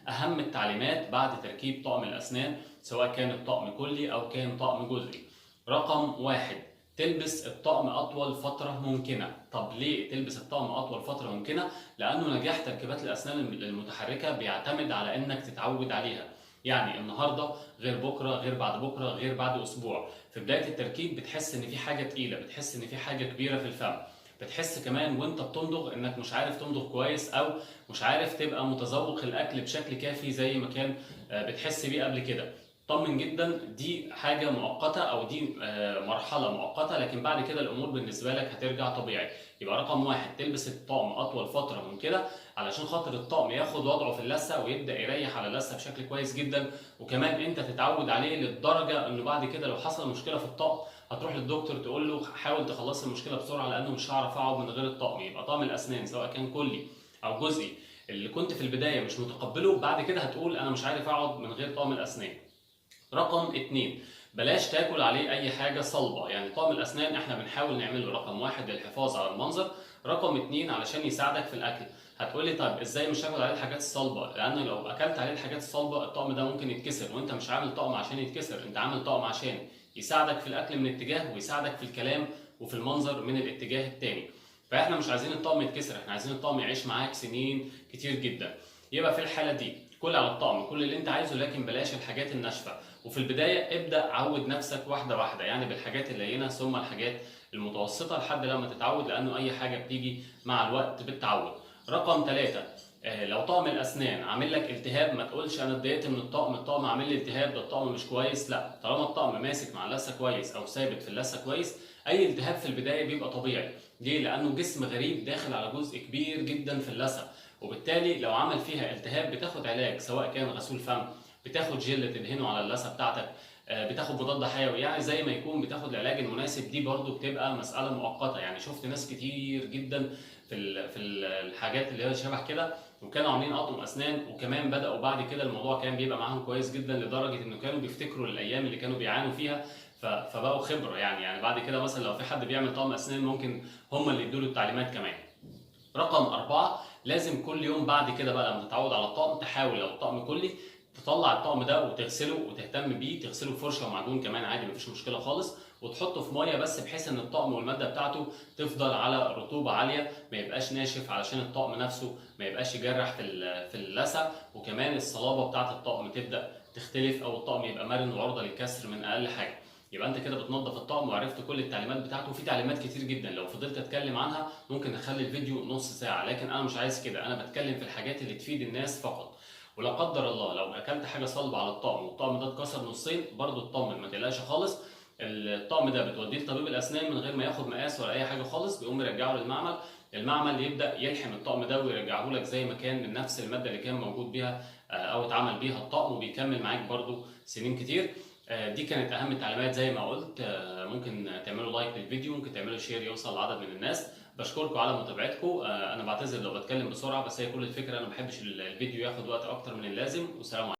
اهم التعليمات بعد تركيب طقم الاسنان سواء كان الطقم كلي او كان طقم جزئي. رقم واحد، تلبس الطقم اطول فتره ممكنه. طب ليه تلبس الطقم اطول فتره ممكنه؟ لانه نجاح تركيبات الاسنان المتحركه بيعتمد على انك تتعود عليها. يعني النهارده غير بكره، غير بعد بكره، غير بعد اسبوع. في بدايه التركيب بتحس ان في حاجه تقيله، بتحس ان في حاجه كبيره في الفم، بتحس كمان وانت بتمضغ انك مش عارف تمضغ كويس، او مش عارف تبقى متذوق الاكل بشكل كافي زي ما كان بتحس بيه قبل كده. طمن جدا، دي حاجه مؤقته او دي مرحله مؤقته، لكن بعد كده الامور بالنسبه لك هترجع طبيعي. يبقى رقم واحد، تلبس الطقم اطول فتره ممكنه علشان خاطر الطقم ياخد وضعه في اللثه ويبدا يريح على اللثه بشكل كويس جدا، وكمان انت تتعود عليه للدرجه انه بعد كده لو حصل مشكله في الطقم هتروح للدكتور تقول له حاول تخلص المشكله بسرعه لانه مش هعرف اقعد من غير الطقم. يبقى طقم الاسنان سواء كان كلي او جزئي اللي كنت في البدايه مش متقبله، بعد كده هتقول انا مش عارف اقعد من غير طقم الاسنان. رقم اتنين، بلاش تاكل عليه اي حاجه صلبه. يعني طقم الاسنان احنا بنحاول نعمله رقم واحد للحفاظ على المنظر، رقم اتنين علشان يساعدك في الاكل. هتقولي طيب ازاي مش هاكل عليه الحاجات الصلبه؟ لان لو اكلت عليه الحاجات الصلبه الطقم ده ممكن يتكسر، وانت مش عامل طقم عشان يتكسر، انت عامل طقم عشان يساعدك في الاكل من اتجاه ويساعدك في الكلام وفي المنظر من الاتجاه التاني. فاحنا مش عايزين الطقم يتكسر، احنا عايزين الطقم يعيش معاك سنين كتير جدا. يبقى في الحاله دي كل على الطقم كل اللي انت عايزه، لكن بلاش الحاجات الناشفه. وفي البدايه ابدا عود نفسك واحده واحده، يعني بالحاجات اللينه ثم الحاجات المتوسطه لحد لما تتعود، لانه اي حاجه بتيجي مع الوقت بالتعود. رقم ثلاثة، لو طقم الاسنان عامل لك التهاب ما تقولش انا اتضايقت من الطقم عامل لي التهاب، ده الطقم مش كويس. لا، طالما الطقم ماسك مع اللثه كويس او ثابت في اللثه كويس، اي التهاب في البدايه بيبقى طبيعي. ليه؟ لانه جسم غريب داخل على جزء كبير جدا في اللثه، وبالتالي لو عمل فيها التهاب بتاخد علاج سواء كان غسول فم، بتاخد جل تدهنه على اللثه بتاعتك، بتاخد مضاد حيوي، يعني زي ما يكون بتاخد العلاج المناسب. دي برضو بتبقى مساله مؤقته. يعني شفت ناس كتير جدا في الحاجات اللي هي شبه كده وكانوا عاملين اطقم اسنان، وكمان بداوا بعد كده الموضوع كان بيبقى معاهم كويس جدا لدرجه انه كانوا بيفتكروا الايام اللي كانوا بيعانوا فيها، فبقوا خبره. يعني بعد كده مثلا لو في حد بيعمل طقم اسنان ممكن هم اللي يدوا له التعليمات كمان. رقم أربعة، لازم كل يوم بعد كده بقى لما تتعود على الطقم تحاول لو الطقم كلي تطلع الطقم ده وتغسله وتهتم بيه، تغسله بفرشه ومعجون كمان عادي مفيش مشكله خالص، وتحطه في ميه بس بحيث ان الطقم والماده بتاعته تفضل على رطوبه عاليه، ما يبقاش ناشف علشان الطقم نفسه ما يبقاش يجرح في اللثه، وكمان الصلابه بتاعه الطقم تبدا تختلف او الطقم يبقى مرن وعرضه للكسر من اقل حاجه. يبقى انت كده بتنظف الطقم وعرفت كل التعليمات بتاعته، وفي تعليمات كتير جدا لو فضلت اتكلم عنها ممكن اخلي الفيديو نص ساعه، لكن انا مش عايز كده، انا بتكلم في الحاجات اللي تفيد الناس فقط. ولا قدر الله لو اكلت حاجه صلبه على الطقم والطقم ده اتكسر نصين، برضو اطمن ما تقلقش خالص. الطقم ده بتوديه لطبيب الاسنان من غير ما ياخد مقاس ولا اي حاجه خالص، بيقوم يرجعه للمعمل، المعمل يبدا يلحم الطقم ده ويرجعه لك زي ما كان من نفس الماده اللي كان موجود بيها او اتعمل بيها الطقم، وبيكمل معاك برضو سنين كتير. دي كانت اهم التعليمات زي ما قلت. ممكن تعملوا لايك للفيديو، ممكن تعملوا شير يوصل لعدد من الناس. بشكركم على متابعتكم. انا بعتذر لو بتكلم بسرعه، بس هي كل الفكره انا ما بحبش الفيديو ياخد وقت اكتر من اللازم. والسلام عليكم.